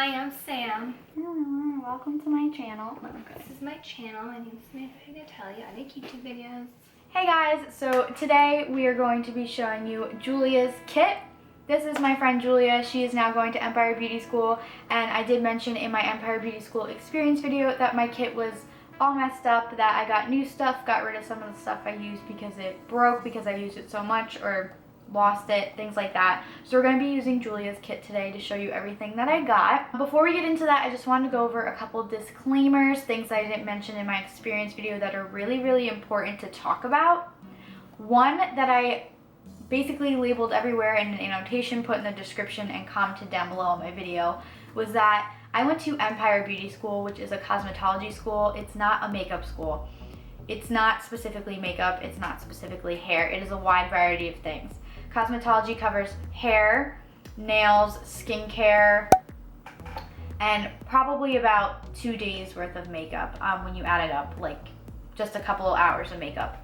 Hi, I'm Sam. Hello, welcome to my channel. This is my channel. My name is Samantha Pignatelli. I make YouTube videos. Hey guys, so today we are going to be showing you Julia's kit. This is my friend Julia. She is now going to Empire Beauty School, and I did mention in my Empire Beauty School experience video that my kit was all messed up, that I got new stuff, got rid of some of the stuff I used because it broke because I used it so much or lost it, things like that. So we're going to be using Julia's kit today to show you everything that I got. Before we get into that, I just wanted to go over a couple disclaimers, things I didn't mention in my experience video that are really important to talk about. One that I basically labeled everywhere in an annotation, put in the description, and commented down below on my video was that I went to Empire Beauty School, which is a cosmetology school. It's not a makeup school. It's not specifically makeup, it's not specifically hair. It is a wide variety of things. Cosmetology covers hair, nails, skincare, and probably about 2 days worth of makeup when you add it up, like just a couple of hours of makeup.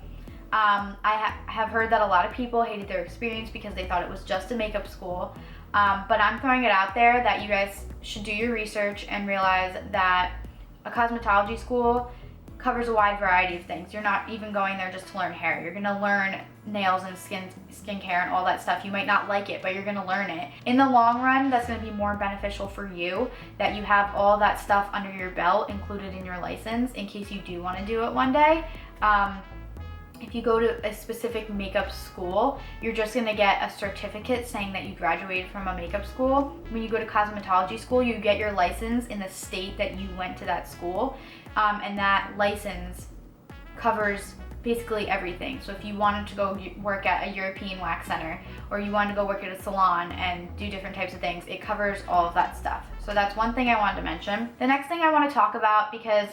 I have heard that a lot of people hated their experience because they thought it was just a makeup school, but I'm throwing it out there that you guys should do your research and realize that a cosmetology school covers a wide variety of things. You're not even going there just to learn hair. You're gonna learn nails and skincare and all that stuff. You might not like it, but you're gonna learn it. In the long run, that's gonna be more beneficial for you that you have all that stuff under your belt included in your license in case you do wanna do it one day. If you go to a specific makeup school, you're just gonna get a certificate saying that you graduated from a makeup school. When you go to cosmetology school, you get your license in the state that you went to that school, and that license covers basically everything. So if you wanted to go work at a European wax center, or you wanted to go work at a salon and do different types of things, it covers all of that stuff. So that's one thing I wanted to mention. The next thing I want to talk about, because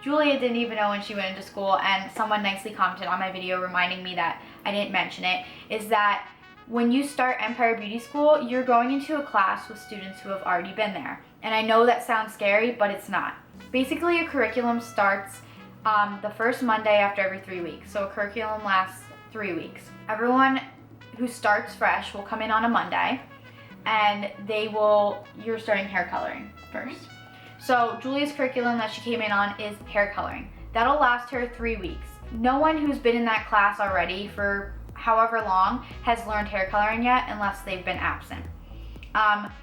Julia didn't even know when she went into school, and someone nicely commented on my video reminding me that I didn't mention it, is that when you start Empire Beauty School, you're going into a class with students who have already been there. And I know that sounds scary, but it's not. Basically, a curriculum starts the first Monday after every 3 weeks. So a curriculum lasts 3 weeks. Everyone who starts fresh will come in on a Monday, and you're starting hair coloring first. So Julia's curriculum that she came in on is hair coloring. That'll last her 3 weeks. No one who's been in that class already for however long has learned hair coloring yet unless they've been absent.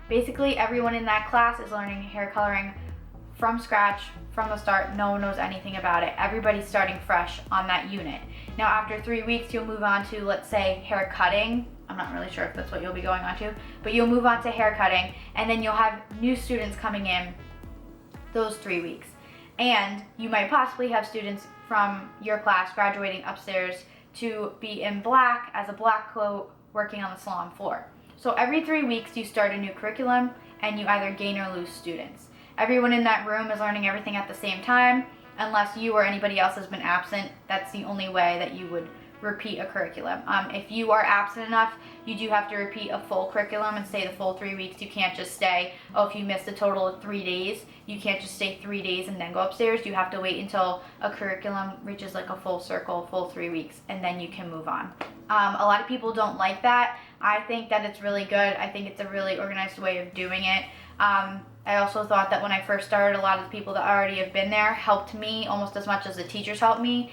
Basically, everyone in that class is learning hair coloring from scratch, from the start. No one knows anything about it. Everybody's starting fresh on that unit. Now after 3 weeks, you'll move on to, let's say, hair cutting. I'm not really sure if that's what you'll be going on to, but you'll move on to hair cutting, and then you'll have new students coming in those 3 weeks. And you might possibly have students from your class graduating upstairs to be in black as a black coat working on the salon floor. So every 3 weeks you start a new curriculum, and you either gain or lose students. Everyone in that room is learning everything at the same time, unless you or anybody else has been absent. That's the only way that you would repeat a curriculum. If you are absent enough, you do have to repeat a full curriculum and stay the full 3 weeks. You can't just stay, if you missed a total of 3 days, you can't just stay 3 days and then go upstairs. You have to wait until a curriculum reaches like a full circle, full 3 weeks, and then you can move on. A lot of people don't like that. I think that it's really good. I think it's a really organized way of doing it. I also thought that when I first started, a lot of the people that already have been there helped me almost as much as the teachers helped me.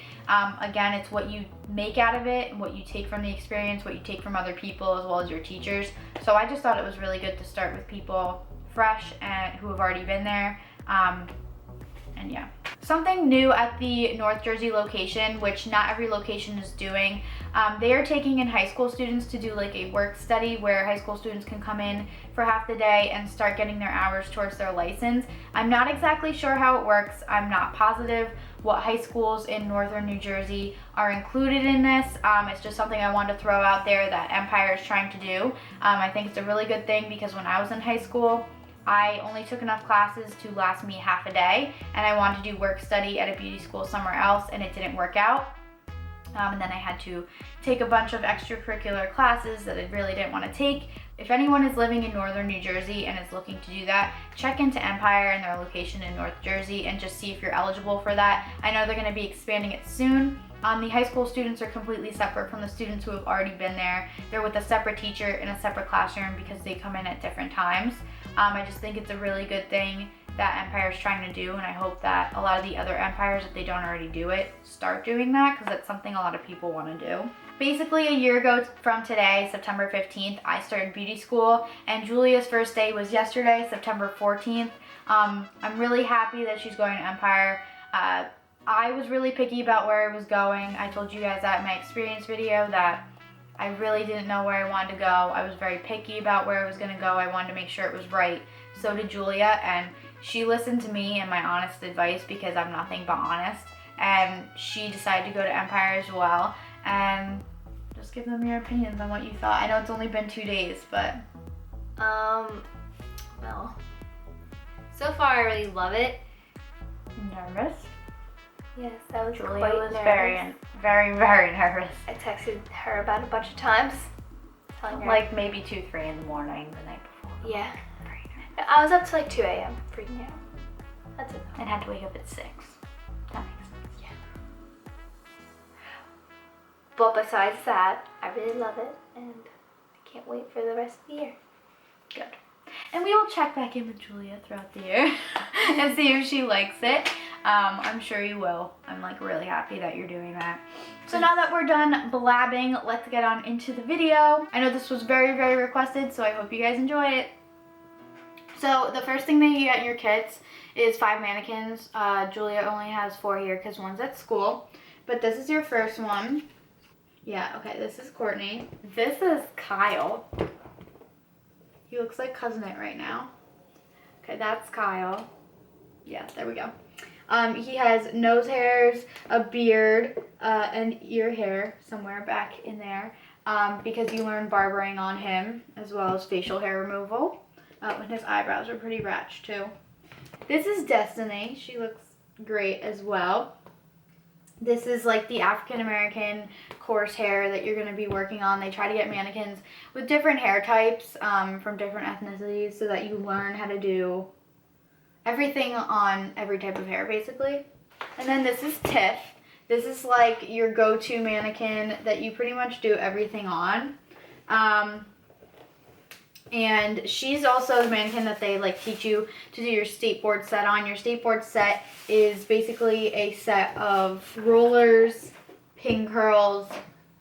Again, it's what you make out of it, what you take from the experience, what you take from other people, as well as your teachers. So I just thought it was really good to start with people fresh and who have already been there. And yeah. Something new at the North Jersey location, which not every location is doing, they are taking in high school students to do like a work study where high school students can come in for half the day and start getting their hours towards their license. I'm not exactly sure how it works. I'm not positive what high schools in northern New Jersey are included in this. It's just something I wanted to throw out there that Empire is trying to do. I think it's a really good thing because when I was in high school, I only took enough classes to last me half a day, and I wanted to do work study at a beauty school somewhere else, and it didn't work out. And then I had to take a bunch of extracurricular classes that I really didn't want to take. If anyone is living in northern New Jersey and is looking to do that, check into Empire and their location in North Jersey and just see if you're eligible for that. I know they're going to be expanding it soon. The high school students are completely separate from the students who have already been there. They're with a separate teacher in a separate classroom because they come in at different times. I just think it's a really good thing that Empire is trying to do, and I hope that a lot of the other Empires, if they don't already do it, start doing that, because it's something a lot of people want to do. Basically, a year ago from today, September 15th, I started beauty school, and Julia's first day was yesterday, September 14th. I'm really happy that she's going to Empire. I was really picky about where I was going. I told you guys that in my experience video that I really didn't know where I wanted to go. I was very picky about where I was going to go. I wanted to make sure it was right. So did Julia, and she listened to me and my honest advice, because I'm nothing but honest, and she decided to go to Empire as well. And just give them your opinions on what you thought. I know it's only been 2 days, but well, so far I really love it. Nervous? Yes, I was Julia quite was nervous. very nervous. I texted her about it a bunch of times, telling her. Like maybe 2, 3 in the morning the night before. Yeah. I was up to like 2 a.m. freaking out. That's it. And had to wake up at 6. That makes sense. Yeah. But besides that, I really love it, and I can't wait for the rest of the year. Good. And we will check back in with Julia throughout the year and see if she likes it. I'm sure you will. I'm like really happy that you're doing that. So now that we're done blabbing, let's get on into the video. I know this was very requested, so I hope you guys enjoy it. So the first thing that you get in your kits is 5 mannequins. Julia only has 4 here because one's at school. But this is your first one. Yeah, okay, this is Courtney. This is Kyle. He looks like Cousin It right now. Okay, that's Kyle. Yeah, there we go. He has nose hairs, a beard, and ear hair somewhere back in there, because you learn barbering on him, as well as facial hair removal. And his eyebrows are pretty ratched too. This is Destiny. She looks great as well. This is like the African American coarse hair that you're going to be working on. They try to get mannequins with different hair types from different ethnicities, so that you learn how to do everything on every type of hair basically. And then this is Tiff. This is like your go-to mannequin that you pretty much do everything on. And she's also the mannequin that they like teach you to do your skateboard set on. Your skateboard set is basically a set of rollers, pin curls,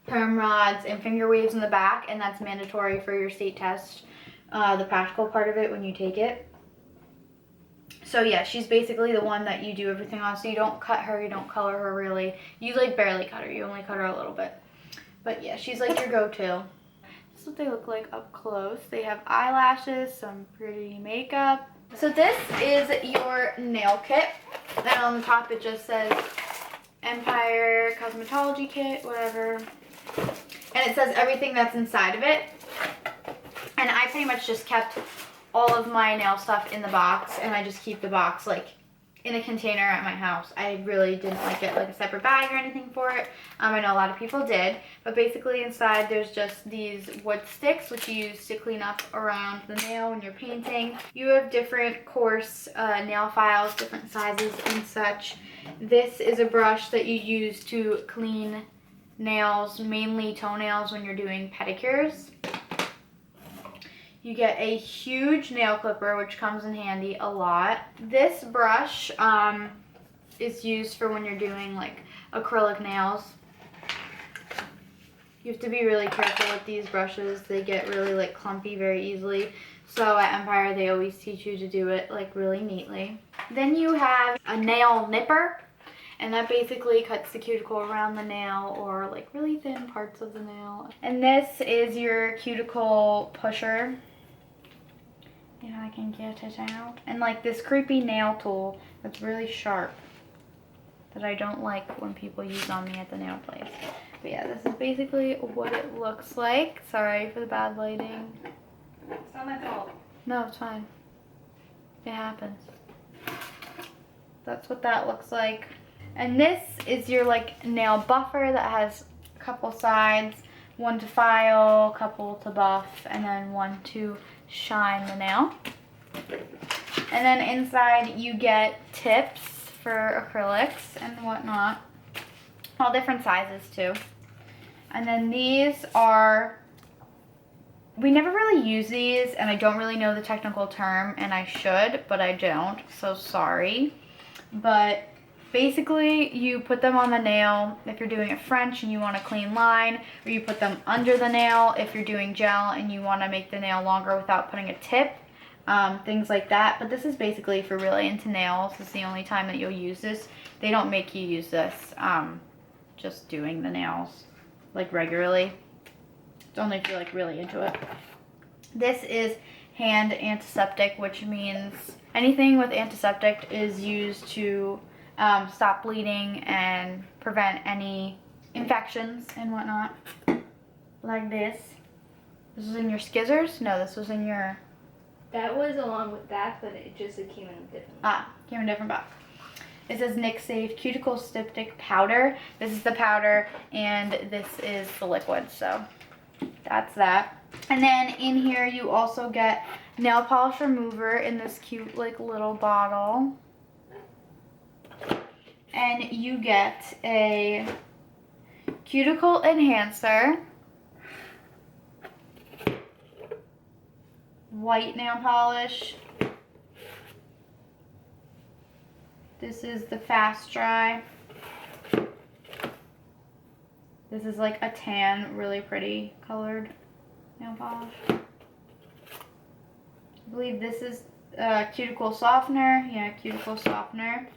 perm rods, and finger waves in the back, and that's mandatory for your state test, the practical part of it when you take it. So yeah, she's basically the one that you do everything on. So you don't cut her, you don't color her really. You like barely cut her, you only cut her a little bit. But yeah, she's like your go-to. This is what they look like up close. They have eyelashes, some pretty makeup. So this is your nail kit. And on the top it just says Empire Cosmetology Kit, whatever. And it says everything that's inside of it. And I pretty much just kept all of my nail stuff in the box, and I just keep the box like in a container at my house. I really didn't like get like a separate bag or anything for it. I know a lot of people did, but basically inside there's just these wood sticks which you use to clean up around the nail when you're painting. You have different coarse nail files, different sizes and such. This is a brush that you use to clean nails, mainly toenails when you're doing pedicures. You get a huge nail clipper, which comes in handy a lot. This brush is used for when you're doing like acrylic nails. You have to be really careful with these brushes. They get really like clumpy very easily. So at Empire, they always teach you to do it like really neatly. Then you have a nail nipper, and that basically cuts the cuticle around the nail or like really thin parts of the nail. And this is your cuticle pusher. If I can get it out. And like this creepy nail tool that's really sharp that I don't like when people use on me at the nail place. But yeah, this is basically what it looks like. Sorry for the bad lighting. It's not my fault. No, it's fine. It happens. That's what that looks like. And this is your like nail buffer that has a couple sides. One to file, a couple to buff, and then one to shine the nail. And then inside you get tips for acrylics and whatnot. All different sizes too. And then these are we never really use these, and I don't really know the technical term, and I should, but I don't, so sorry. But basically, you put them on the nail if you're doing a French and you want a clean line, or you put them under the nail if you're doing gel and you want to make the nail longer without putting a tip, things like that. But this is basically for really into nails. This is the only time that you'll use this. They don't make you use this just doing the nails like regularly. It's only if you're like really into it. This is hand antiseptic, which means anything with antiseptic is used to stop bleeding and prevent any infections and whatnot. Like this. This was in your skizzers? No, this was in your... That was along with that, but it just came in a different. Came in a different box. It says Nick Safe Cuticle Styptic Powder. This is the powder, and this is the liquid, so that's that. And then in here you also get nail polish remover in this cute like little bottle. And you get a cuticle enhancer, white nail polish. This is the Fast Dry. This is like a tan, really pretty colored nail polish. I believe this is cuticle softener. Yeah, cuticle softener.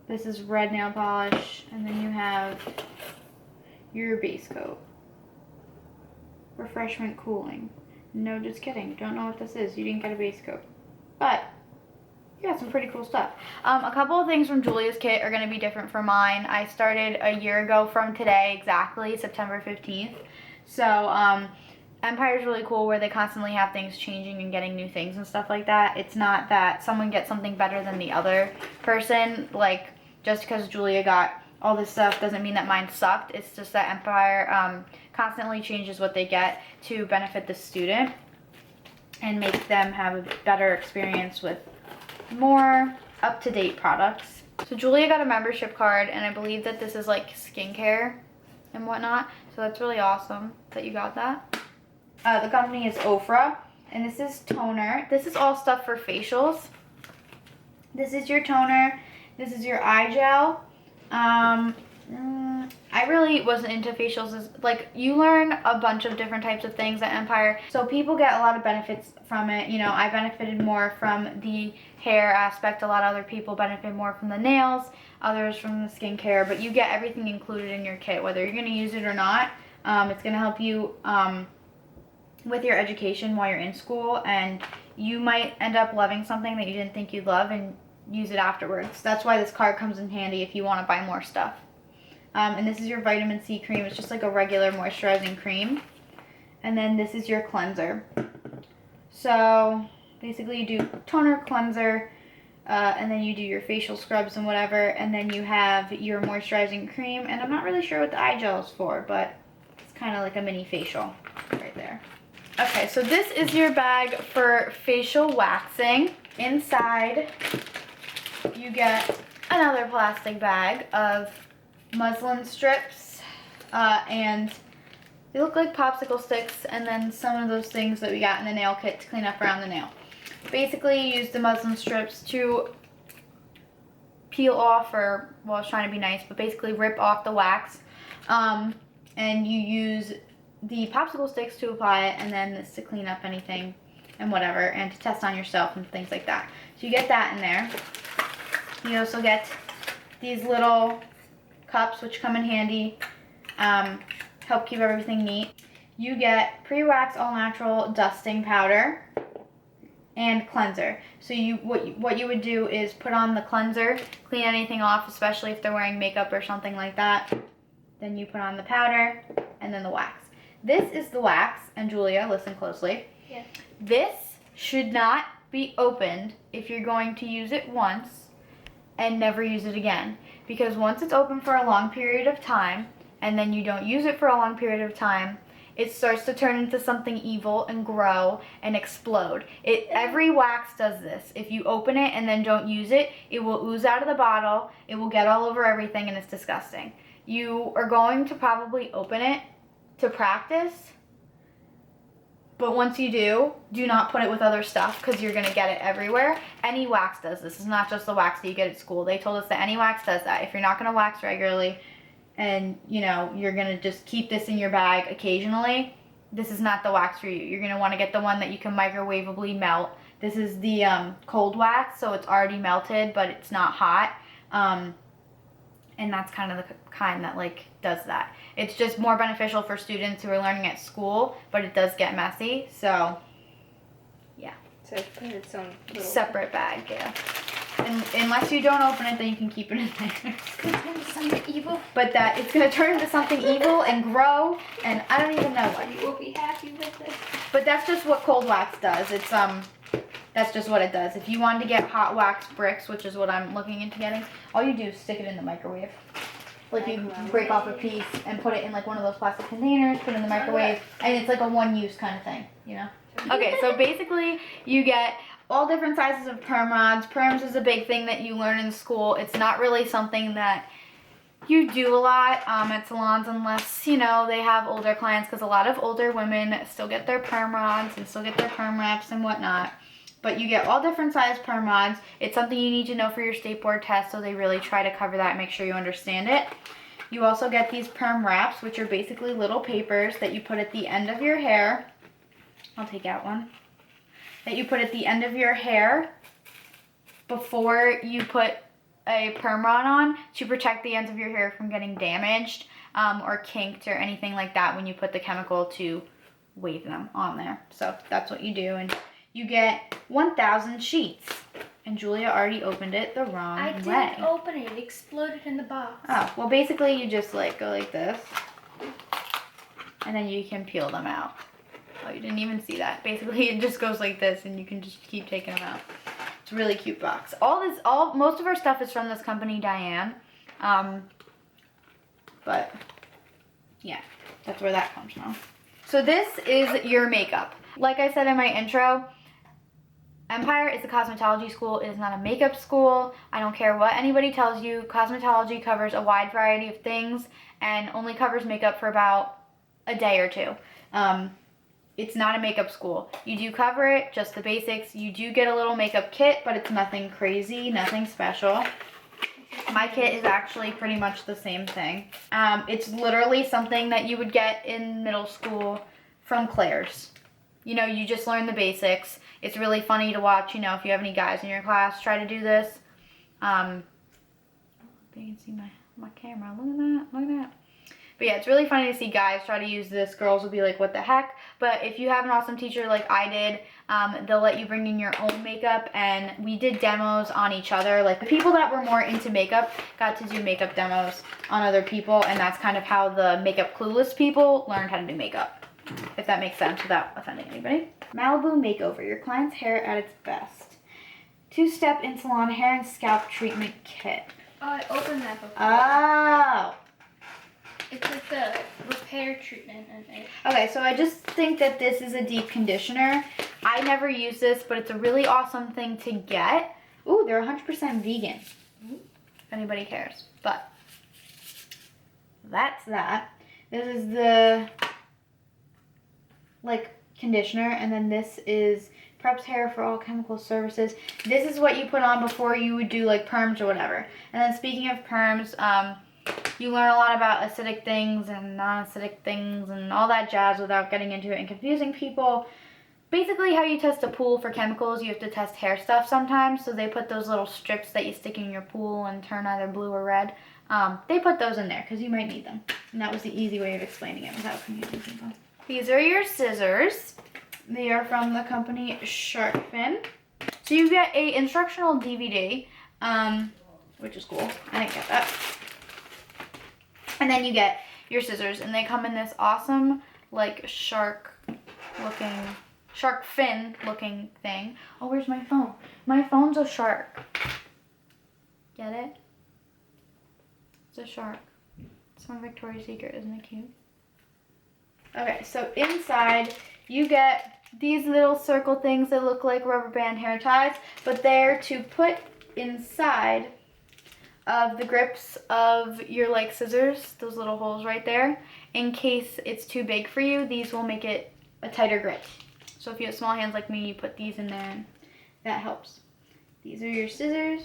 This is red nail polish. And then you have your base coat. Refreshment cooling. No, just kidding. Don't know what this is. You didn't get a base coat. But you got some pretty cool stuff. A couple of things from Julia's kit are going to be different from mine. I started a year ago from today, exactly, September 15th. So, Empire's really cool where they constantly have things changing and getting new things and stuff like that. It's not that someone gets something better than the other person. Like, just because Julia got all this stuff doesn't mean that mine sucked. It's just that Empire constantly changes what they get to benefit the student and make them have a better experience with more up-to-date products. So Julia got a membership card, and I believe that this is like skincare and whatnot. So that's really awesome that you got that. The company is Ofra, and this is toner. This is all stuff for facials. This is your toner. This is your eye gel. I really wasn't into facials. Like, you learn a bunch of different types of things at Empire, so people get a lot of benefits from it. You know, I benefited more from the hair aspect. A lot of other people benefit more from the nails, others from the skincare, but you get everything included in your kit, whether you're going to use it or not. It's going to help you with your education while you're in school, and you might end up loving something that you didn't think you'd love and use it afterwards. That's why this card comes in handy if you want to buy more stuff. And this is your vitamin C cream. It's just like a regular moisturizing cream. And then this is your cleanser. So basically you do toner, cleanser, and then you do your facial scrubs and whatever, and then you have your moisturizing cream. And I'm not really sure what the eye gel is for, but it's kind of like a mini facial right there. Okay, so this is your bag for facial waxing. Inside you get another plastic bag of muslin strips, and they look like popsicle sticks, and then some of those things that we got in the nail kit to clean up around the nail. Basically, you use the muslin strips to peel off, or, well, I was trying to be nice, but basically rip off the wax, and you use the popsicle sticks to apply it, and then this to clean up anything and whatever, and to test on yourself and things like that. So you get that in there. You also get these little cups, which come in handy, help keep everything neat. You get pre-wax all natural dusting powder and cleanser. So what you would do is put on the cleanser, clean anything off, especially if they're wearing makeup or something like that. Then you put on the powder and then the wax. This is the wax, and Julia, listen closely. Yeah. This should not be opened if you're going to use it once and never use it again. Because once it's open for a long period of time, and then you don't use it for a long period of time, it starts to turn into something evil and grow and explode. Every wax does this. If you open it and then don't use it, it will ooze out of the bottle, it will get all over everything, and it's disgusting. You are going to probably open it to practice, But once you do not put it with other stuff because you're gonna get it everywhere. Any wax does this. It's not just the wax that you get at school. They told us that any wax does that. If you're not gonna wax regularly and you know, you're gonna just keep this in your bag occasionally, this is not the wax for you. You're gonna wanna get the one that you can microwavably melt. This is the cold wax, so it's already melted, but it's not hot. And that's kind of the kind that like does that. It's just more beneficial for students who are learning at school, but it does get messy. So, yeah. So it's put in its own little separate bag, yeah. And unless you don't open it, then you can keep it in there. It's gonna turn into something evil. But that it's gonna turn into something evil and grow, and I don't even know what. You will be happy with it. But that's just what cold wax does. It's that's just what it does. If you wanted to get hot wax bricks, which is what I'm looking into getting, all you do is stick it in the microwave. Like you break off a piece and put it in like one of those plastic containers, put it in the microwave, and it's like a one-use kind of thing, you know? Okay, so basically you get all different sizes of perm rods. Perms is a big thing that you learn in school. It's not really something that you do a lot at salons unless, you know, they have older clients, because a lot of older women still get their perm rods and still get their perm wraps and whatnot. But you get all different size perm rods. It's something you need to know for your state board test, so they really try to cover that and make sure you understand it. You also get these perm wraps, which are basically little papers that you put at the end of your hair. I'll take out one. That you put at the end of your hair before you put a perm rod on to protect the ends of your hair from getting damaged or kinked or anything like that when you put the chemical to wave them on there. So that's what you do. And you get 1,000 sheets. And Julia already opened it the wrong way. I didn't open it. It exploded in the box. Oh, well basically you just like go like this. And then you can peel them out. Oh, you didn't even see that. Basically it just goes like this and you can just keep taking them out. It's a really cute box. Most of our stuff is from this company, Diane. But yeah, that's where that comes from. So this is your makeup. Like I said in my intro, Empire is a cosmetology school. It is not a makeup school. I don't care what anybody tells you. Cosmetology covers a wide variety of things and only covers makeup for about a day or two. It's not a makeup school. You do cover it, just the basics. You do get a little makeup kit, but it's nothing crazy, nothing special. My kit is actually pretty much the same thing. It's literally something that you would get in middle school from Claire's. You know, you just learn the basics. It's really funny to watch, you know, if you have any guys in your class try to do this. You can see my camera. Look at that. Look at that. But yeah, it's really funny to see guys try to use this. Girls will be like, what the heck? But if you have an awesome teacher like I did, they'll let you bring in your own makeup. And we did demos on each other. Like the people that were more into makeup got to do makeup demos on other people. And that's kind of how the makeup clueless people learned how to do makeup. If that makes sense without offending anybody. Malibu Makeover, your client's hair at its best. 2-step in-salon hair and scalp treatment kit. Oh, I opened that before. Oh. It's like the repair treatment in it. Okay, so I just think that this is a deep conditioner. I never use this, but it's a really awesome thing to get. Ooh, they're 100% vegan. If anybody cares. But that's that. This is the like conditioner, and then this is preps hair for all chemical services. This is what you put on before you would do like perms or whatever. And then speaking of perms, you learn a lot about acidic things and non-acidic things and all that jazz without getting into it and confusing people. Basically how you test a pool for chemicals, you have to test hair stuff sometimes. So they put those little strips that you stick in your pool and turn either blue or red. They put those in there because you might need them. And that was the easy way of explaining it without confusing people. These are your scissors. They are from the company Shark Fin. So you get a instructional DVD, which is cool. I didn't get that. And then you get your scissors, and they come in this awesome, like, shark fin looking thing. Oh, where's my phone? My phone's a shark. Get it? It's a shark. It's from Victoria's Secret. Isn't it cute? Okay, so inside you get these little circle things that look like rubber band hair ties, but they're to put inside of the grips of your like scissors, those little holes right there. In case it's too big for you, these will make it a tighter grip. So if you have small hands like me, you put these in there and that helps. These are your scissors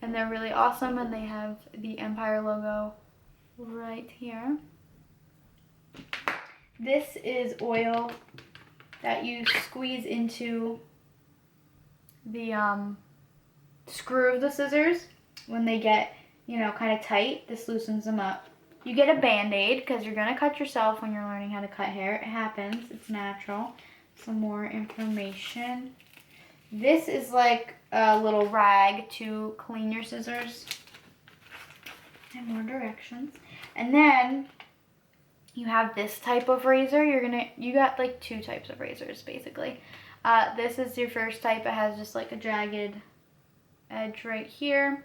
and they're really awesome and they have the Empire logo right here. This is oil that you squeeze into the screw of the scissors when they get, you know, kind of tight. This loosens them up. You get a Band-Aid because you're gonna cut yourself when you're learning how to cut hair. It happens, it's natural. Some more information. This is like a little rag to clean your scissors. And more directions. And then you have this type of razor. You got like 2 types of razors basically. This is your first type. It has just like a jagged edge right here.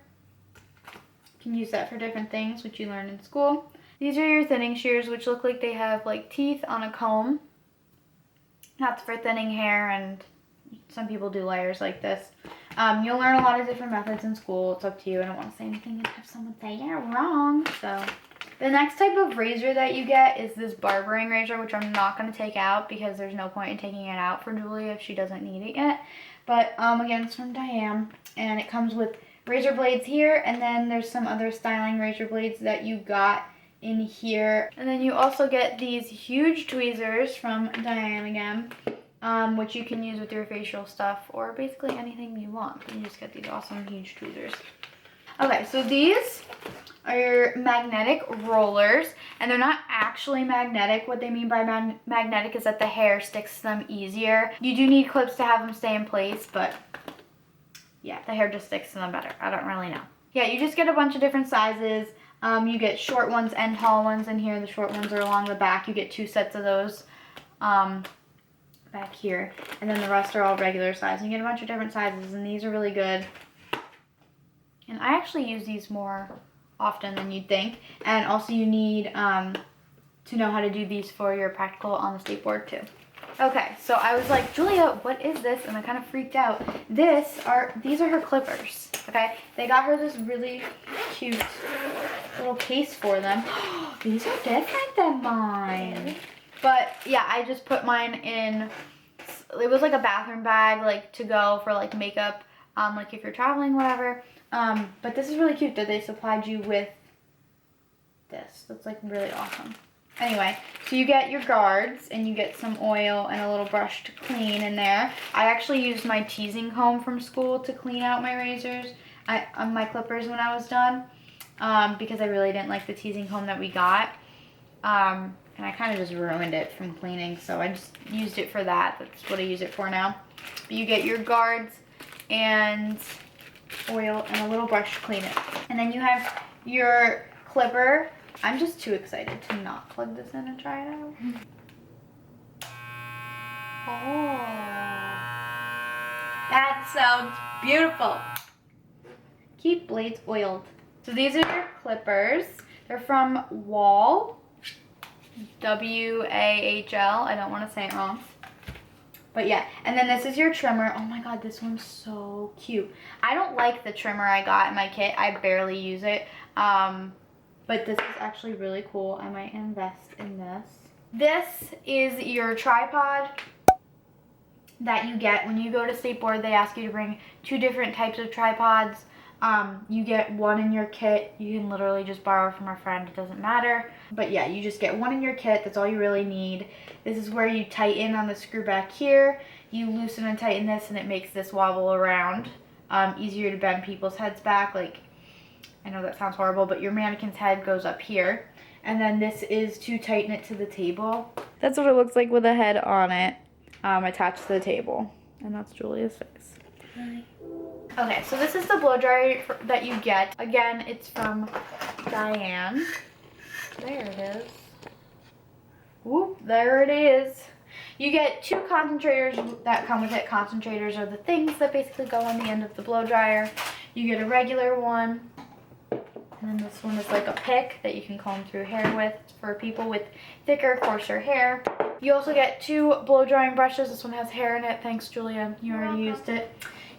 You can use that for different things, which you learn in school. These are your thinning shears, which look like they have like teeth on a comb. That's for thinning hair, and some people do layers like this. You'll learn a lot of different methods in school. It's up to you. I don't want to say anything and have someone say you're wrong. So the next type of razor that you get is this barbering razor, which I'm not going to take out because there's no point in taking it out for Julia if she doesn't need it yet. But again, it's from Diane, and it comes with razor blades here, and then there's some other styling razor blades that you got in here. And then you also get these huge tweezers from Diane again, which you can use with your facial stuff or basically anything you want. You just get these awesome huge tweezers. Okay, so these are your magnetic rollers, and they're not actually magnetic. What they mean by magnetic is that the hair sticks to them easier. You do need clips to have them stay in place, but yeah, the hair just sticks to them better. I don't really know. Yeah, you just get a bunch of different sizes. You get short ones and tall ones in here. The short ones are along the back. You get 2 sets of those back here. And then the rest are all regular size. You get a bunch of different sizes, and these are really good. And I actually use these more often than you'd think. And also you need to know how to do these for your practical on the skateboard too. Okay, so I was like, Julia, what is this? And I kind of freaked out. These are her clippers, okay? They got her this really cute little case for them. These are different than mine. But yeah, I just put mine in, it was like a bathroom bag, like to go for like makeup, like if you're traveling, whatever. But this is really cute that they supplied you with this. That's like really awesome. Anyway, so you get your guards and you get some oil and a little brush to clean in there. I actually used my teasing comb from school to clean out my razors, my clippers when I was done, because I really didn't like the teasing comb that we got. And I kind of just ruined it from cleaning, so I just used it for that. That's what I use it for now. But you get your guards and oil and a little brush to clean it. And then you have your clipper. I'm just too excited to not plug this in and try it out. Oh, that sounds beautiful. Keep blades oiled. So these are your clippers. They're from Wall, W-A-H-L. I don't want to say it wrong. But yeah, and then this is your trimmer. Oh my god, this one's so cute. I don't like the trimmer I got in my kit. I barely use it. But this is actually really cool. I might invest in this. This is your tripod that you get when you go to skateboard. They ask you to bring 2 different types of tripods. You get one in your kit. You can literally just borrow from a friend. It doesn't matter. But yeah, you just get one in your kit. That's all you really need. This is where you tighten on the screw back here. You loosen and tighten this, and it makes this wobble around. Easier to bend people's heads back. Like, I know that sounds horrible, but your mannequin's head goes up here. And then this is to tighten it to the table. That's what it looks like with a head on it, attached to the table. And that's Julia's face. Hi. Okay, so this is the blow dryer that you get. Again, it's from Diane. There it is. Whoop, there it is. You get 2 concentrators that come with it. Concentrators are the things that basically go on the end of the blow dryer. You get a regular one. And then this one is like a pick that you can comb through hair with for people with thicker, coarser hair. You also get 2 blow drying brushes. This one has hair in it. Thanks, Julia. You already used it.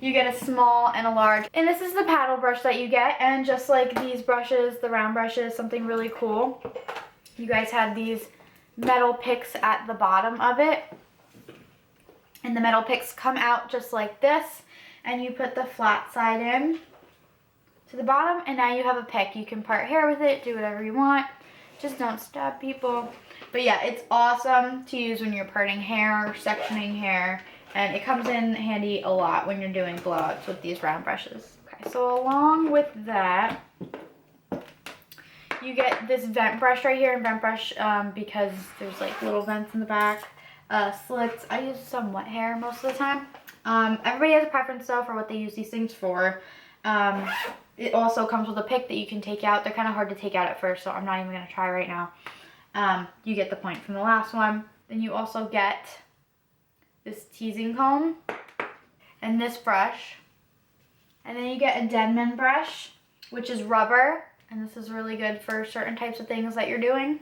You get a small and a large. And this is the paddle brush that you get. And just like these brushes, the round brushes, something really cool. You guys had these metal picks at the bottom of it. And the metal picks come out just like this, and you put the flat side in to the bottom, and now you have a pick. You can part hair with it, do whatever you want. Just don't stab people. But yeah, it's awesome to use when you're parting hair or sectioning hair, and it comes in handy a lot when you're doing blowouts with these round brushes. Okay, so along with that, you get this vent brush right here, and vent brush because there's like little vents in the back, slits. I use some wet hair most of the time. Everybody has a preference though for what they use these things for. It also comes with a pick that you can take out. They're kind of hard to take out at first, so I'm not even going to try right now. You get the point from the last one. Then you also get this teasing comb and this brush. And then you get a Denman brush, which is rubber. And this is really good for certain types of things that you're doing.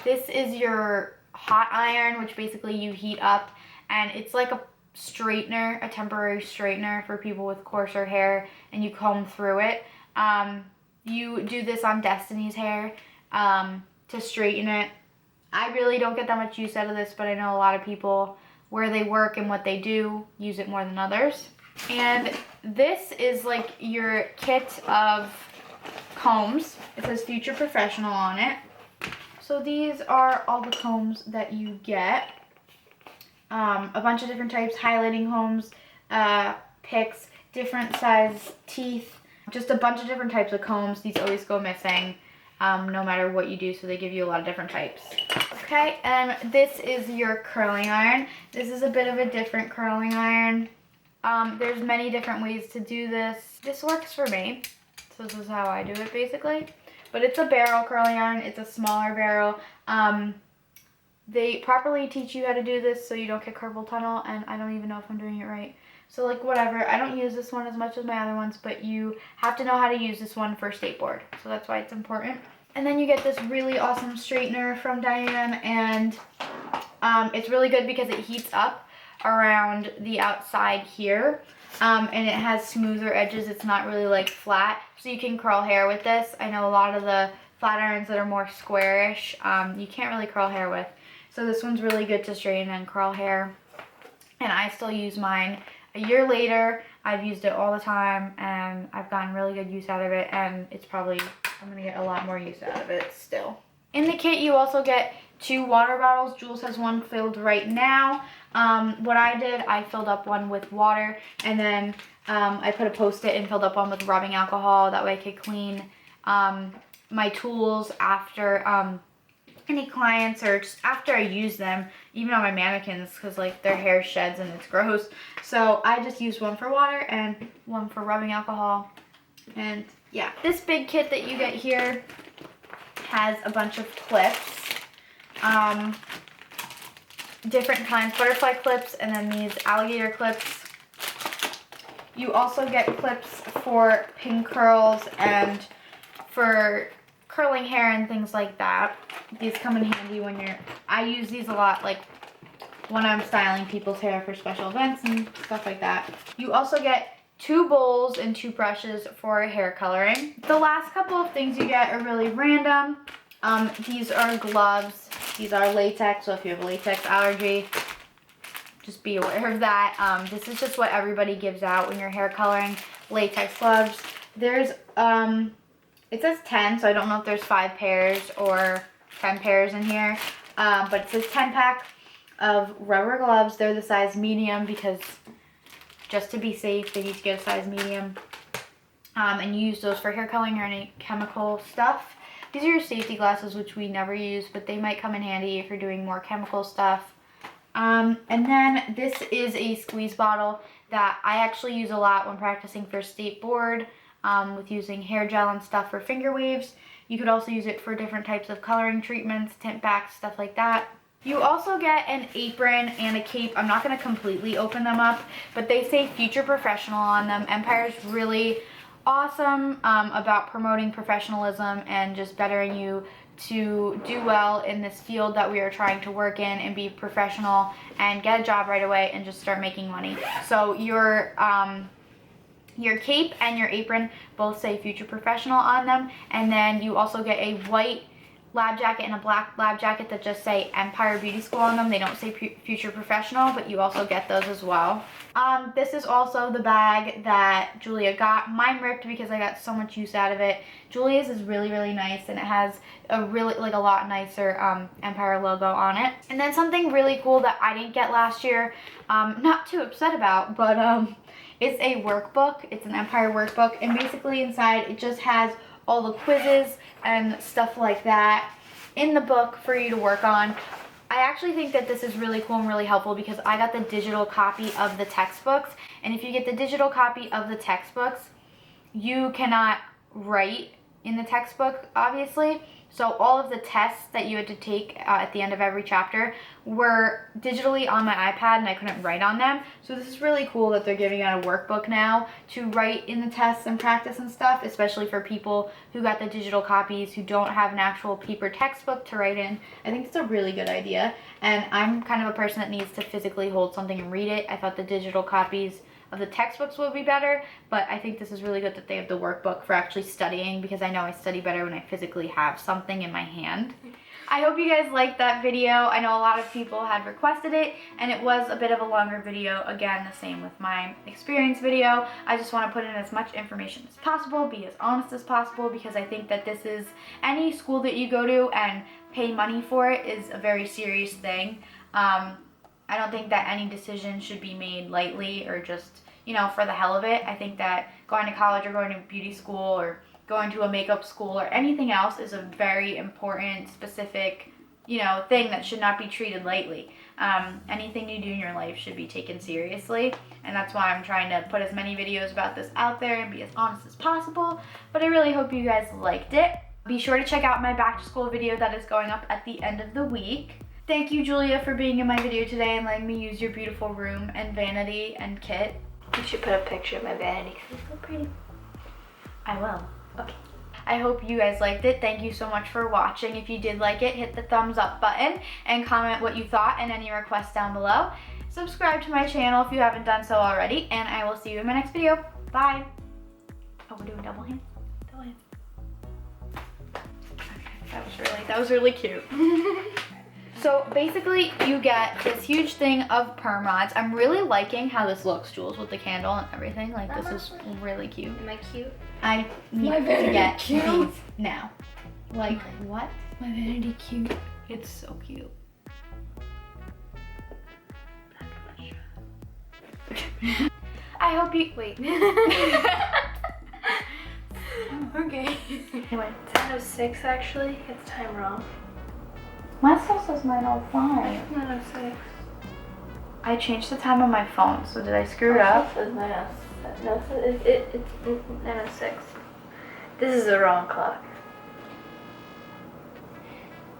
This is your hot iron, which basically you heat up. And it's like a straightener, a temporary straightener for people with coarser hair, and you comb through it. You do this on Destiny's hair to straighten it. I really don't get that much use out of this, but I know a lot of people where they work and what they do use it more than others. And this is like your kit of combs. It says Future Professional on it. So these are all the combs that you get. A bunch of different types, highlighting combs, picks, different size teeth, just a bunch of different types of combs. These always go missing no matter what you do, so they give you a lot of different types. Okay, and this is your curling iron. This is a bit of a different curling iron. There's many different ways to do this. This works for me, so this is how I do it basically. But it's a barrel curling iron. It's a smaller barrel. They properly teach you how to do this so you don't get carpal tunnel, and I don't even know if I'm doing it right. So like whatever, I don't use this one as much as my other ones, but you have to know how to use this one for skateboard. So that's why it's important. And then you get this really awesome straightener from Diane, and it's really good because it heats up around the outside here. And it has smoother edges. It's not really like flat, so you can curl hair with this. I know a lot of the flat irons that are more squarish, you can't really curl hair with. So this one's really good to straighten and curl hair. And I still use mine. A year later, I've used it all the time, and I've gotten really good use out of it, and it's probably, I'm gonna get a lot more use out of it still. In the kit, you also get 2 water bottles. Jules has one filled right now. What I did, I filled up one with water, and then I put a Post-it and filled up one with rubbing alcohol. That way I could clean my tools after any clients, or just after I use them, even on my mannequins, because like their hair sheds and it's gross. So I just use one for water and one for rubbing alcohol. And yeah, this big kit that you get here has a bunch of clips, different kinds, butterfly clips, and then these alligator clips. You also get clips for pin curls and for curling hair and things like that. These come in handy when I use these a lot, like when I'm styling people's hair for special events and stuff like that. You also get 2 bowls and 2 brushes for hair coloring. The last couple of things you get are really random. These are gloves. These are latex, so if you have a latex allergy, just be aware of that. This is just what everybody gives out when you're hair coloring. Latex gloves. There's, it says 10, so I don't know if there's 5 pairs or 10 pairs in here. But it says 10 pack of rubber gloves. They're the size medium because just to be safe, they need to get a size medium. And you use those for hair coloring or any chemical stuff. These are your safety glasses, which we never use, but they might come in handy if you're doing more chemical stuff. And then this is a squeeze bottle that I actually use a lot when practicing for skateboard, with using hair gel and stuff for finger waves. You could also use it for different types of coloring treatments, tint backs, stuff like that. You also get an apron and a cape. I'm not going to completely open them up, but they say Future Professional on them. Empire's really awesome about promoting professionalism and just bettering you to do well in this field that we are trying to work in and be professional and get a job right away and just start making money. So your cape and your apron both say Future Professional on them, and then you also get a white lab jacket and a black lab jacket that just say Empire Beauty School on them. They don't say Future Professional, but you also get those as well. This is also the bag that Julia got. Mine ripped because I got so much use out of it. Julia's is really, really nice, and it has a really, like, a lot nicer Empire logo on it. And then something really cool that I didn't get last year, not too upset about, but it's a workbook. It's an Empire workbook, and basically inside it just has all the quizzes and stuff like that in the book for you to work on. I actually think that this is really cool and really helpful because I got the digital copy of the textbooks, and if you get the digital copy of the textbooks, you cannot write in the textbook, obviously. So all of the tests that you had to take at the end of every chapter were digitally on my iPad, and I couldn't write on them. So this is really cool that they're giving out a workbook now to write in the tests and practice and stuff, especially for people who got the digital copies who don't have an actual paper textbook to write in. I think it's a really good idea, and I'm kind of a person that needs to physically hold something and read it. I thought the digital copies of the textbooks would be better, but I think this is really good that they have the workbook for actually studying, because I know I study better when I physically have something in my hand. I hope you guys liked that video. I know a lot of people had requested it, and it was a bit of a longer video. Again, the same with my experience video. I just want to put in as much information as possible, be as honest as possible, because I think that this is, any school that you go to and pay money for it is a very serious thing. I don't think that any decision should be made lightly or just, you know, for the hell of it. I think that going to college or going to beauty school or going to a makeup school or anything else is a very important, specific, you know, thing that should not be treated lightly. Anything you do in your life should be taken seriously, and that's why I'm trying to put as many videos about this out there and be as honest as possible. But I really hope you guys liked it. Be sure to check out my back to school video that is going up at the end of the week. Thank you, Julia, for being in my video today and letting me use your beautiful room and vanity and kit. You should put a picture of my vanity because it's so pretty. I will. Okay. I hope you guys liked it. Thank you so much for watching. If you did like it, hit the thumbs up button and comment what you thought and any requests down below. Subscribe to my channel if you haven't done so already, and I will see you in my next video. Bye. Oh, we're doing double hands? Double hands. Okay, that was really cute. So basically you get this huge thing of perm rods. I'm really liking how this looks, Jules, with the candle and everything. Like, this is really cute. Am I cute? I need to get these now. Like, what? My vanity cute. It's so cute. I hope you, wait. Okay. Anyway, 10:06 actually. It's time wrong. My stuff says 9:05. 9:06. I changed the time on my phone, so did I screw it up? It says 9:06. No, it's 9:06. This is the wrong clock.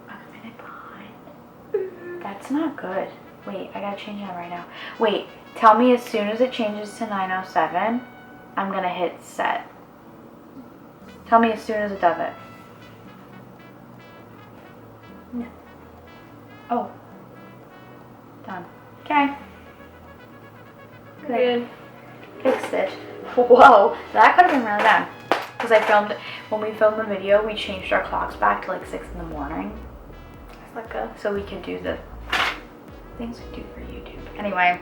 I'm a minute behind. That's not good. Wait, I gotta change that right now. Wait, tell me as soon as it changes to 9:07, I'm gonna hit set. Tell me as soon as it does it. No. Oh. Done. Okay. Good. Fixed it. Whoa, that could have been really bad. Because I filmed, when we filmed the video, we changed our clocks back to like 6 in the morning. It's like a... So we could do the things we do for YouTube. Anyway.